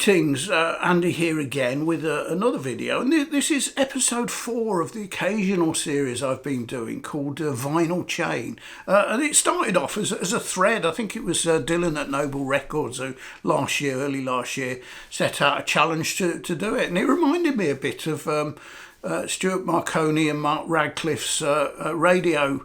Greetings, Andy here again with another video, and this is episode 4 of the occasional series I've been doing called Vinyl Chain, and it started off as a thread. I think it was Dylan at Noble Records who early last year set out a challenge to do it, and it reminded me a bit of Stuart Marconi and Mark Radcliffe's radio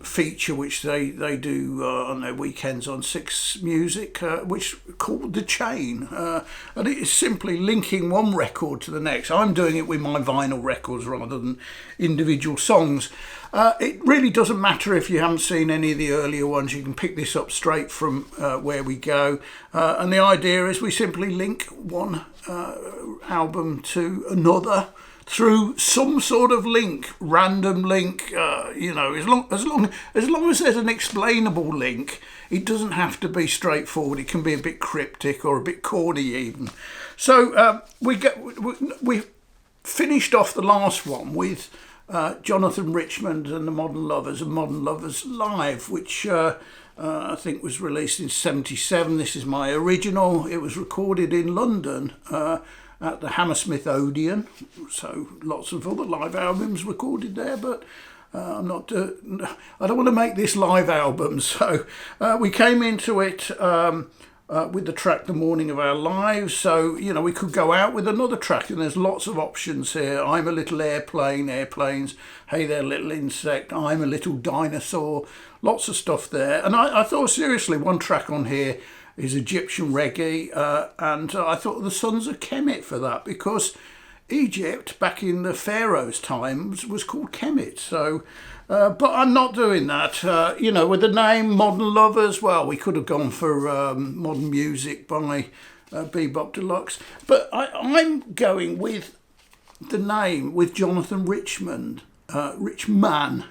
feature which they do on their weekends on Six Music, which called The Chain, and it is simply linking one record to the next. I'm doing it with my vinyl records rather than individual songs. It really doesn't matter if you haven't seen any of the earlier ones. You can pick this up straight from where we go, and the idea is we simply link one album to another through some sort of link, random link, as long as there's an explainable link. It doesn't have to be straightforward. It can be a bit cryptic or a bit corny even. So we finished off the last one with Jonathan Richmond and the Modern Lovers and Modern Lovers Live, which I think was released in '77. This is my original. It was recorded in London at the Hammersmith Odeon, so lots of other live albums recorded there, but I don't want to make this live album, so we came into it with the track The Morning of Our Lives. So we could go out with another track, and there's lots of options here. I'm a Little Airplane, Airplanes, Hey There Little Insect, I'm a Little Dinosaur, lots of stuff there. And I thought, seriously, one track on here is Egyptian reggae, and I thought the Sons of Kemet for that, because Egypt back in the Pharaoh's time was called Kemet. So, but I'm not doing that. With the name Modern Lovers, well, we could have gone for Modern Music by Bebop Deluxe, but I'm going with the name, with Jonathan Richmond, Richman,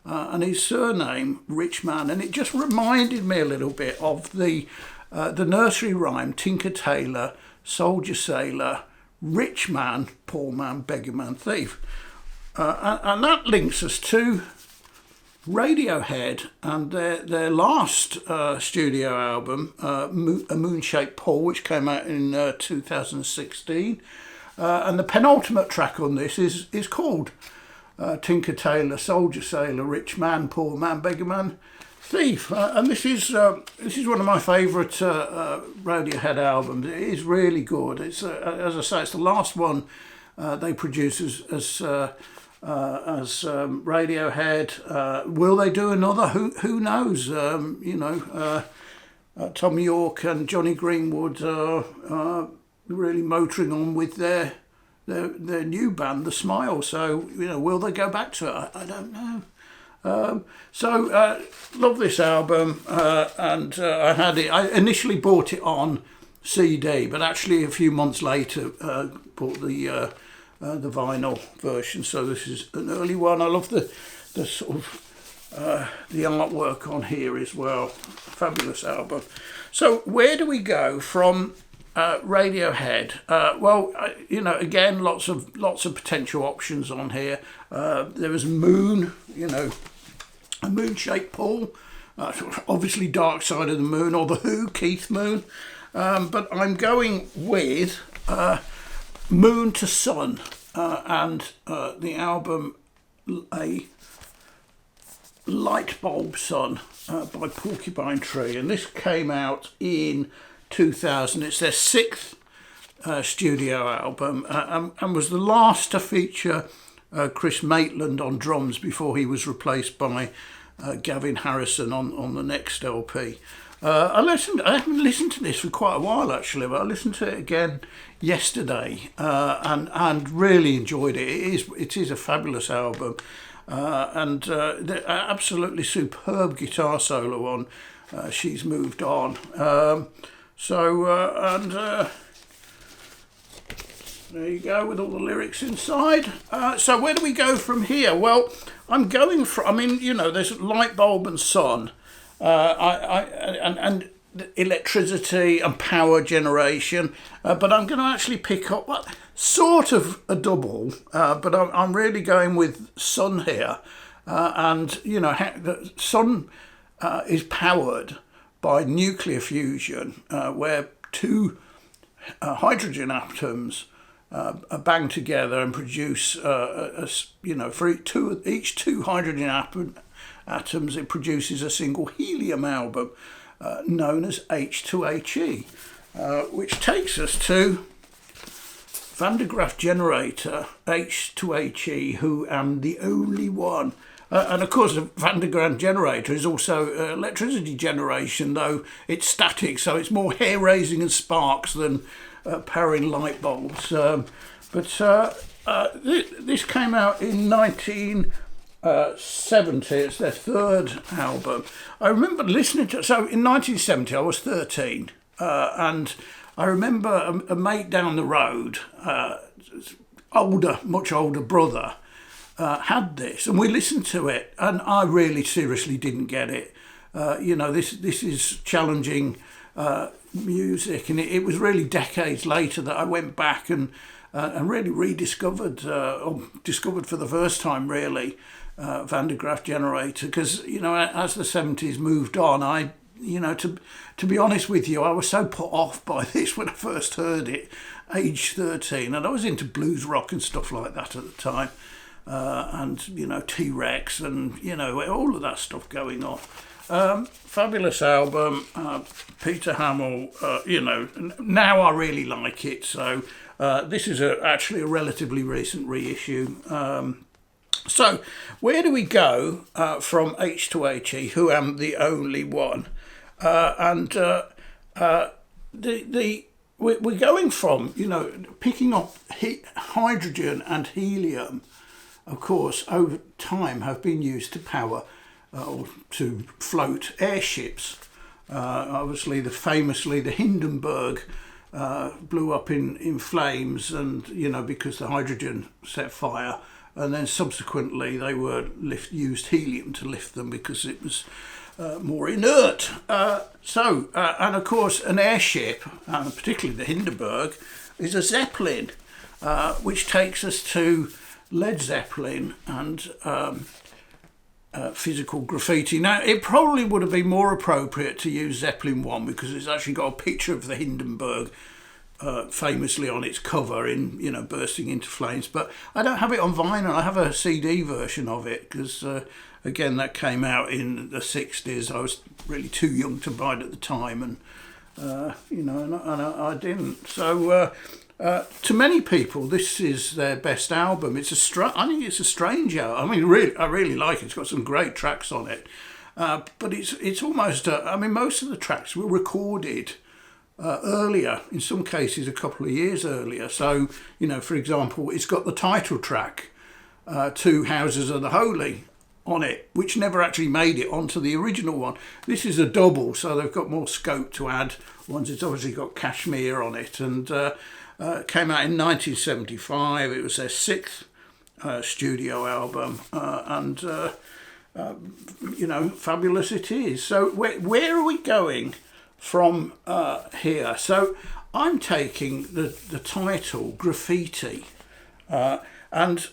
and his surname Richman, and it just reminded me a little bit of the nursery rhyme, Tinker Tailor, Soldier Sailor, Rich Man, Poor Man, Beggar Man, Thief. And that links us to Radiohead and their last studio album, A Moon-Shaped Pool, which came out in 2016. And the penultimate track on this is called Tinker Tailor, Soldier Sailor, Rich Man, Poor Man, Beggar Man, Thief, and this is one of my favourite Radiohead albums. It is really good. It's as I say, it's the last one they produce as Radiohead. Will they do another? Who knows? Tom York and Johnny Greenwood are really motoring on with their new band, The Smile. So will they go back to it? I don't know. Love this album, and I initially bought it on CD, but actually a few months later bought the vinyl version. So this is an early one. I love the sort of the artwork on here as well. Fabulous album. So where do we go from Radiohead? Again, lots of potential options on here. There was Moon, A Moon-Shaped Pool, obviously Dark Side of the Moon, or The Who, Keith Moon, but I'm going with Moon to Sun, and the album A Light Bulb Sun by Porcupine Tree, and this came out in 2000. It's their 6th studio album, and was the last to feature Chris Maitland on drums before he was replaced by Gavin Harrison on the next LP. I haven't listened to this for quite a while actually, but I listened to it again yesterday and really enjoyed it. It is a fabulous album, and the absolutely superb guitar solo on She's Moved On. There you go, with all the lyrics inside. So where do we go from here? Well, I'm going from, there's light bulb and sun, and electricity and power generation, but I'm going to actually pick up sort of a double, but I'm really going with sun here, and the sun is powered by nuclear fusion, where two hydrogen atoms are banged together and produce, for each two hydrogen atoms, it produces a single helium album known as H2HE, which takes us to Vandergraph generator, H2HE, who am the only one. And of course, a Vandergraph generator is also electricity generation, though it's static, so it's more hair-raising and sparks than powering light bulbs. This came out in 1970. It's their third album. I remember listening to it. So in 1970, I was 13, and I remember a mate down the road, much older brother, had this, and we listened to it, and I really seriously didn't get it. This is challenging music, and it was really decades later that I went back and really rediscovered, or discovered for the first time really, Vandergraph generator, because as the 70s moved on, to be honest with you, I was so put off by this when I first heard it, age 13, and I was into blues rock and stuff like that at the time, and T-Rex and all of that stuff going on. Fabulous album, Peter Hamill. Now I really like it. So this is actually a relatively recent reissue. So where do we go from H2HE, who am the only one? We're going from picking up hydrogen and helium, of course, over time have been used to power or to float airships. Obviously, famously the Hindenburg blew up in flames, and because the hydrogen set fire, and then subsequently they used helium to lift them because it was more inert. And of course, an airship, particularly the Hindenburg, is a Zeppelin, which takes us to Led Zeppelin and physical graffiti. Now, it probably would have been more appropriate to use Zeppelin 1 because it's actually got a picture of the Hindenburg famously on its cover in bursting into flames, but I don't have it on vinyl. I have a CD version of it because again, that came out in the 60s. I was really too young to buy it at the time, and I didn't. So to many people, this is their best album. I think it's a strange album. I mean, I really like it. It's got some great tracks on it, but it's almost. Most of the tracks were recorded earlier. In some cases, a couple of years earlier. So, for example, it's got the title track, "Two Houses of the Holy," on it, which never actually made it onto the original one. This is a double, so they've got more scope to add ones. It's obviously got Kashmir on it, and came out in 1975. It was their sixth studio album, and fabulous it is. So where are we going from here? So I'm taking the title Graffiti, and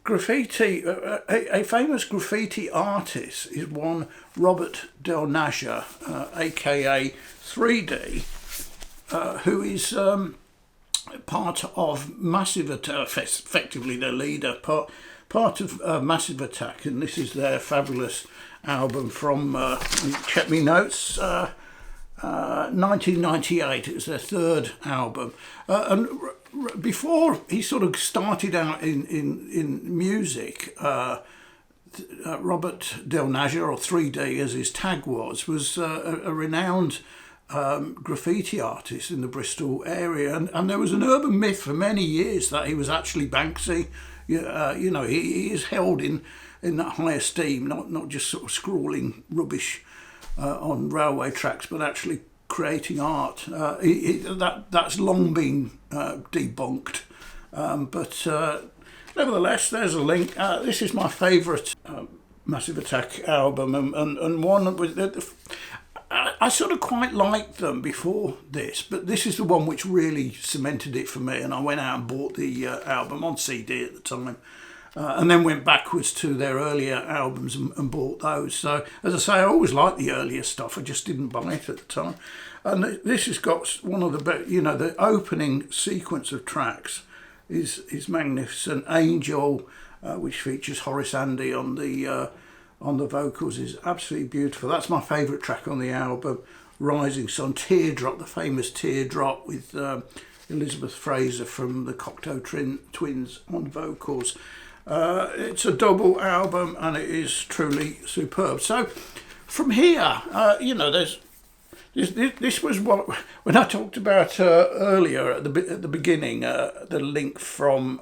Graffiti, a famous graffiti artist is one Robert Del Naja, aka 3D, who is part of Massive Attack, effectively their leader, part of Massive Attack, and this is their fabulous album from, check me notes, 1998. It was their third album, and before he sort of started out in music, Robert Del Naja, or 3D as his tag was a renowned graffiti artist in the Bristol area, and there was an urban myth for many years that he was actually Banksy. He is held in that high esteem, not just sort of scrawling rubbish on railway tracks, but actually creating art. That's long been debunked, but nevertheless, there's a link. This is my favourite Massive Attack album, and one with I sort of quite liked them before this, but this is the one which really cemented it for me, and I went out and bought the album on CD at the time. and then went backwards to their earlier albums and bought those. So, as I say, I always liked the earlier stuff. I just didn't buy it at the time. And this has got one of the best, the opening sequence of tracks is magnificent. Angel, which features Horace Andy on the vocals, is absolutely beautiful. That's my favourite track on the album. Rising Sun, Teardrop, the famous Teardrop with Elizabeth Fraser from the Cocteau Twins on vocals. It's a double album and it is truly superb. So from here, this was what, when I talked about earlier at the beginning, the link from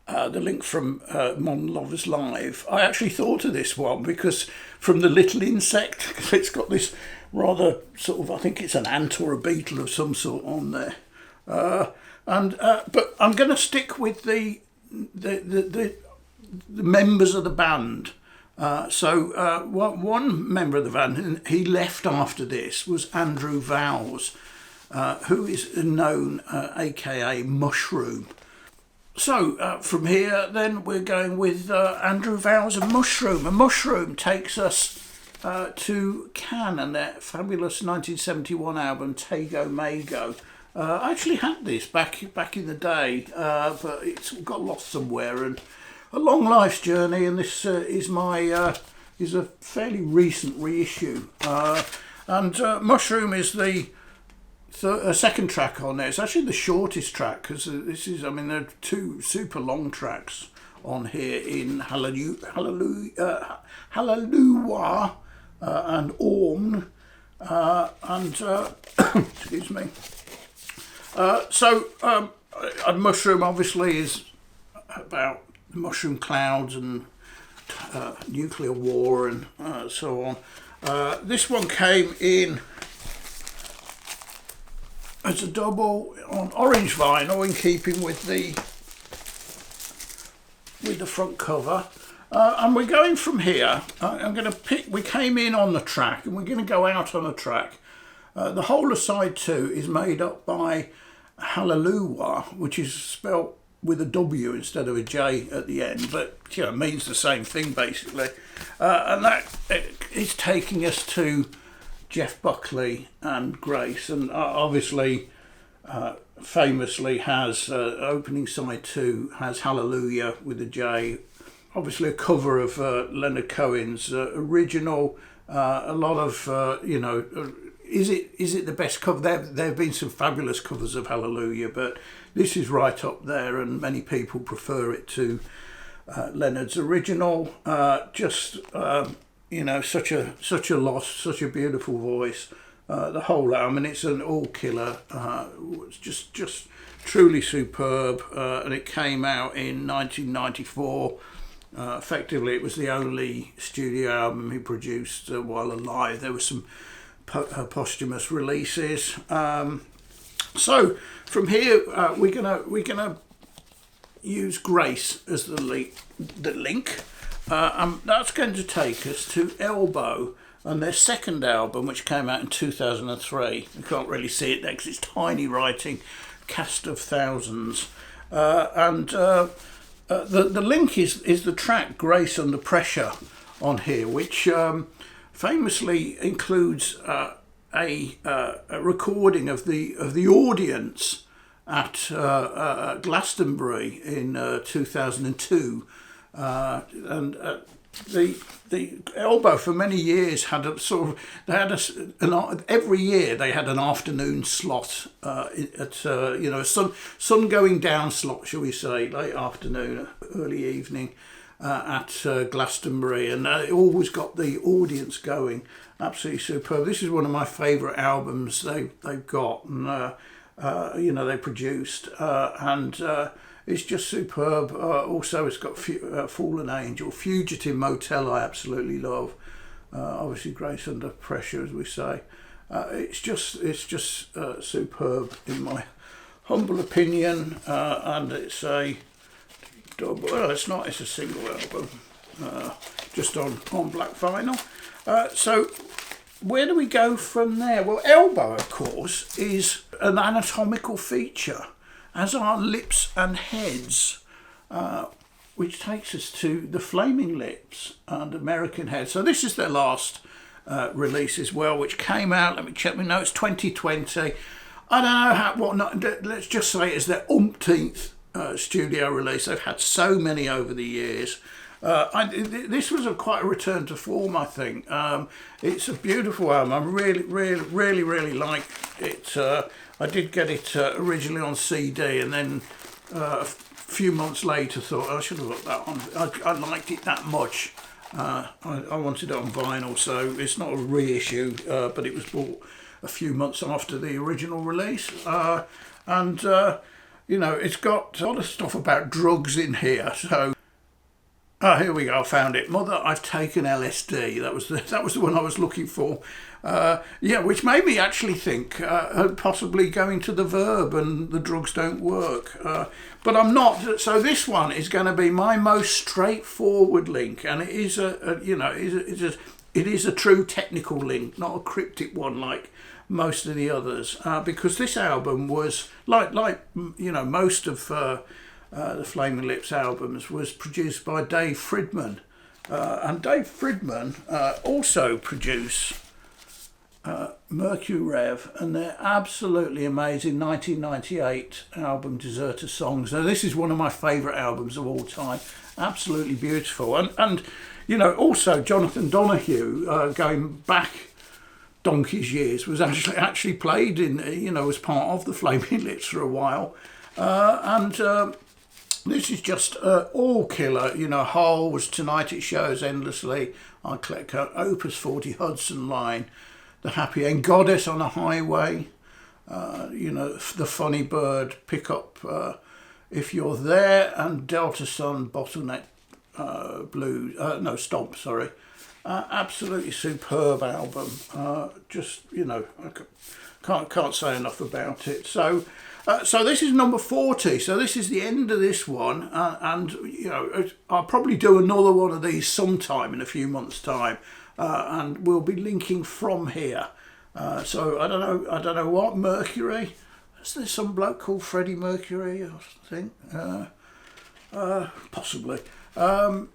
Modern Lovers Live. I actually thought of this one because from The Little Insect, it's got this rather sort of, I think it's an ant or a beetle of some sort on there. But I'm going to stick with the members of the band. One member of the band, he left after this, was Andrew Vowles, who is known, aka Mushroom. So from here, then we're going with Andrew Vowles and Mushroom. And Mushroom takes us to Can and their fabulous 1971 album Tego Mago. I actually had this back in the day, but it's got lost somewhere. And a long life's journey, and this is a fairly recent reissue. And Mushroom is the second track on there. It's actually the shortest track because there are two super long tracks on here in Hallelujah and Orm and excuse me. And Mushroom obviously is about the mushroom clouds and nuclear war and so on. This one came in as a double on orange vinyl, in keeping with the front cover. And we're going from here. I'm going to pick. We came in on the track, and we're going to go out on a track. The whole of side 2 is made up by Hallelujah, which is spelt with a W instead of a J at the end, but it means the same thing basically. And that is taking us to Jeff Buckley and Grace, and obviously famously has opening side 2 has Hallelujah with a J, obviously a cover of Leonard Cohen's original. A lot of is it the best cover? There have been some fabulous covers of Hallelujah, but this is right up there, and many people prefer it to Leonard's original. Such a loss, such a beautiful voice. The whole album, and it's an all killer. It's just truly superb, and it came out in 1994. Effectively, it was the only studio album he produced while alive. There were some posthumous releases. So from here, we're gonna use Grace as the link. That's going to take us to Elbow and their second album, which came out in 2003. You can't really see it there because it's tiny writing, Cast of Thousands. The link is the track Grace Under Pressure on here, which famously includes a recording of the audience at Glastonbury in 2002. The Elbow for many years had a sort of every year they had an afternoon slot at a sun going down slot, shall we say, late afternoon, early evening at Glastonbury, and it always got the audience going. Absolutely superb. This is one of my favourite albums they've got, and they produced, and it's just superb. Also, it's got Fallen Angel, Fugitive Motel. I absolutely love. Obviously, Grace Under Pressure, as we say. It's just superb in my humble opinion, and it's a double. Well, it's not. It's a single album, just on black vinyl. So, where do we go from there? Well, Elbow, of course, is an anatomical feature, as are Lips and Heads. which takes us to the Flaming Lips and American Head. So this is their last release as well, which came out, let me check my notes, 2020. I don't know let's just say it's their umpteenth studio release. They've had so many over the years. This was quite a return to form, I think. It's a beautiful album. I really like it. I did get it originally on CD, and then a few months later thought I should have got that on. I liked it that much. I wanted it on vinyl, so it's not a reissue, but it was bought a few months after the original release. And it's got a lot of stuff about drugs in here, so. Here we go. I found it. Mother, I've taken LSD. That was the one I was looking for. Which made me actually think possibly going to the Verb and the drugs don't work. But I'm not. So this one is going to be my most straightforward link, and it is it is a true technical link, not a cryptic one like most of the others. Because this album was like most of. The Flaming Lips albums was produced by Dave Fridman, and Dave Fridman also produced Mercury Rev and their absolutely amazing 1998 album Deserter Songs. Now this is one of my favourite albums of all time, absolutely beautiful, and also Jonathan Donahue, going back donkey's years, was actually played in as part of the Flaming Lips for a while, and. This is just all killer. Hole was Tonight It Shows Endlessly, I Collect Opus 40 Hudson Line, The Happy End, Goddess on a Highway, The Funny Bird, Pick Up If You're There, and Delta Sun Bottleneck Blues. Stomp, sorry. Absolutely superb album. I can't say enough about it. So this is number 40. So this is the end of this one, and I'll probably do another one of these sometime in a few months' time, and we'll be linking from here. So I don't know what Mercury. Is there some bloke called Freddie Mercury? I think possibly. So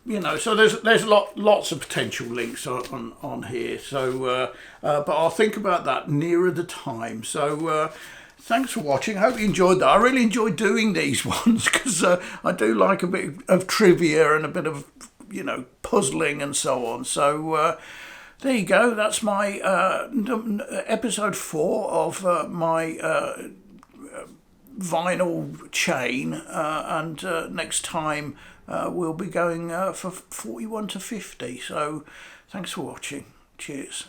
there's lots of potential links on here. So but I'll think about that nearer the time. So. Thanks for watching. I hope you enjoyed that. I really enjoyed doing these ones because I do like a bit of trivia and a bit of, puzzling and so on. So there you go. That's my episode 4 of my vinyl chain. And next time we'll be going for 41 to 50. So thanks for watching. Cheers.